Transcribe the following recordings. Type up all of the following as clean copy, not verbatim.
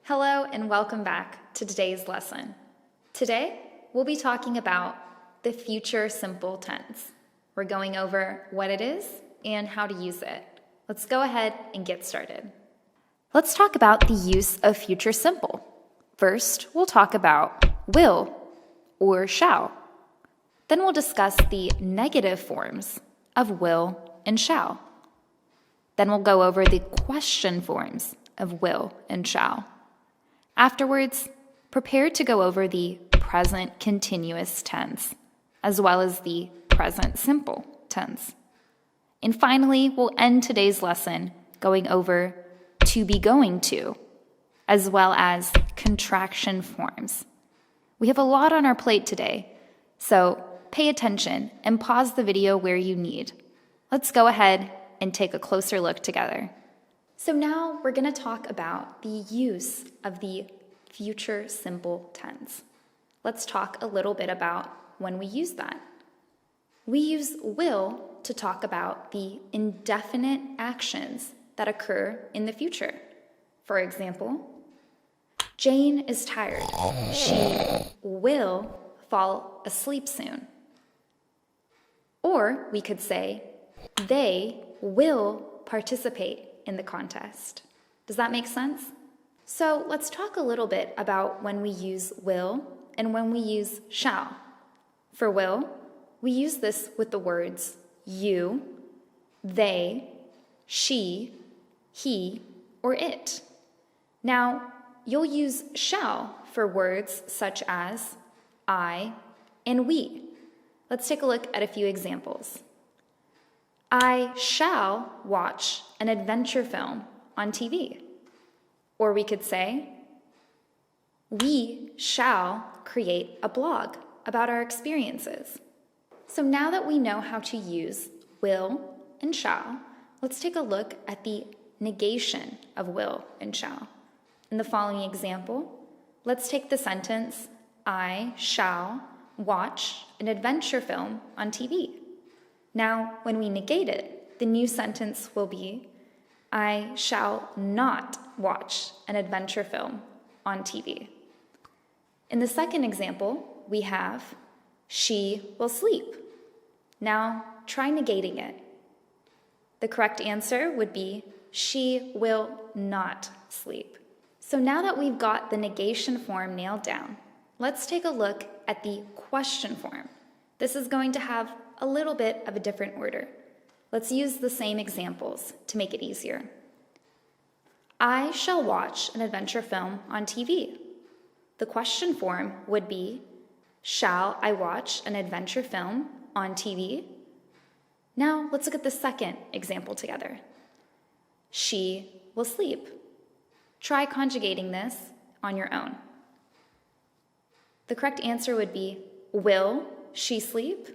Hello and welcome back to today's lesson. Today, we'll be talking about the future simple tense. We're going over what it is and how to use it. Let's go ahead and get started. Let's talk about the use of future simple. First, we'll talk about will or shall. Then we'll discuss the negative forms of will and shall. Then we'll go over the question forms of will and shall. Afterwards, prepare to go over the present continuous tense, as well as the present simple tense. And finally, we'll end today's lesson going over to be going to, as well as contraction forms. We have a lot on our plate today, so pay attention and pause the video where you need. Let's go ahead and take a closer look together. So now we're going to talk about the use of the future simple tense. Let's talk a little bit about when we use that. We use will to talk about the indefinite actions that occur in the future. For example, Jane is tired. She will fall asleep soon. Or we could say, they will participate in the contest. Does that make sense? So let's talk a little bit about when we use will and when we use shall. For will, we use this with the words you, they, she, he, or it. Now, you'll use shall for words such as I and we. Let's take a look at a few examples. I shall watch an adventure film on TV. Or we could say, we shall create a blog about our experiences. So now that we know how to use will and shall, let's take a look at the negation of will and shall. In the following example, let's take the sentence, I shall watch an adventure film on TV. Now, when we negate it, the new sentence will be, I shall not watch an adventure film on TV. In the second example, we have, she will sleep. Now, try negating it. The correct answer would be, she will not sleep. So now that we've got the negation form nailed down, let's take a look at the question form. This is going to have a little bit of a different order. Let's use the same examples to make it easier. I shall watch an adventure film on TV. The question form would be, shall I watch an adventure film on TV? Now let's look at the second example together. She will sleep. Try conjugating this on your own. The correct answer would be, will she sleep?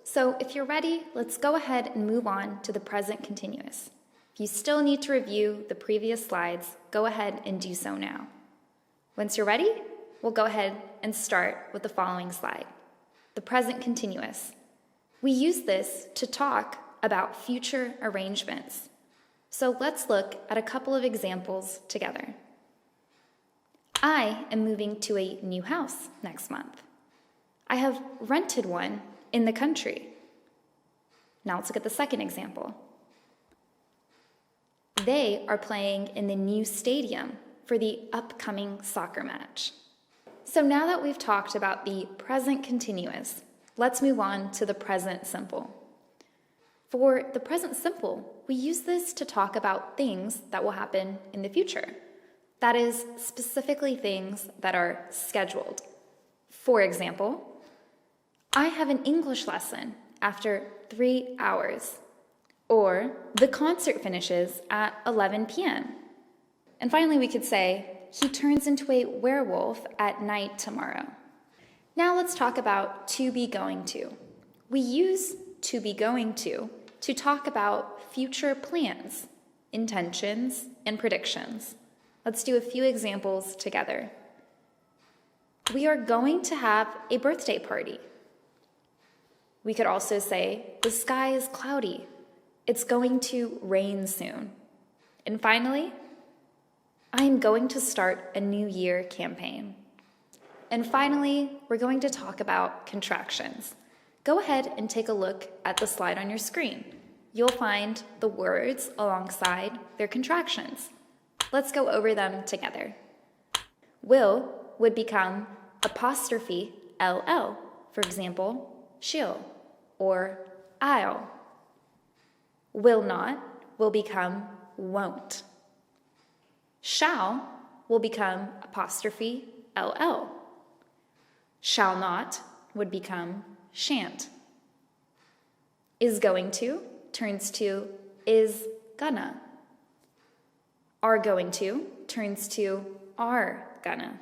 So if you're ready, let's go ahead and move on to the present continuous. If you still need to review the previous slides, go ahead and do so now. Once you're ready, we'll go ahead and start with the following slide, the present continuous. We use this to talk about future arrangements. So let's look at a couple of examples together. I am moving to a new house next month. I have rented one in the country. Now let's look at the second example. They are playing in the new stadium for the upcoming soccer match. So now that we've talked about the present continuous, let's move on to the present simple. For the present simple, we use this to talk about things that will happen in the future. That is, specifically things that are scheduled. For example, I have an English lesson after 3 hours. Or, the concert finishes at 11 p.m. And finally, we could say, he turns into a werewolf at night tomorrow. Now let's talk about to be going to. We use to be going to talk about future plans, intentions, and predictions. Let's do a few examples together. We are going to have a birthday party. We could also say, the sky is cloudy. It's going to rain soon. And finally, I am going to start a new year campaign. And finally, we're going to talk about contractions. Go ahead and take a look at the slide on your screen. You'll find the words alongside their contractions. Let's go over them together. Will would become apostrophe LL, for example, she'll or I'll. Will not will become won't. Shall will become apostrophe LL. Shall not would become shan't. Is going to turns to is gonna. Are going to turns to are gonna.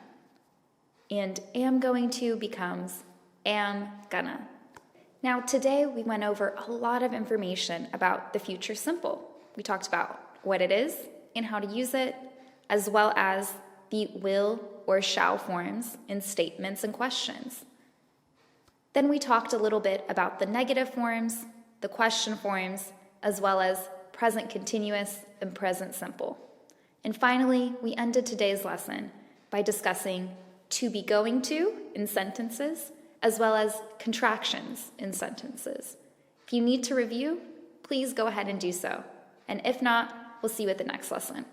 And am going to becomes am gonna. Now today we went over a lot of information about the future simple. We talked about what it is and how to use it, as well as the will or shall forms in statements and questions. Then we talked a little bit about the negative forms, the question forms, as well as present continuous and present simple. And finally, we ended today's lesson by discussing to be going to in sentences, as well as contractions in sentences. If you need to review, please go ahead and do so. And if not, we'll see you at the next lesson.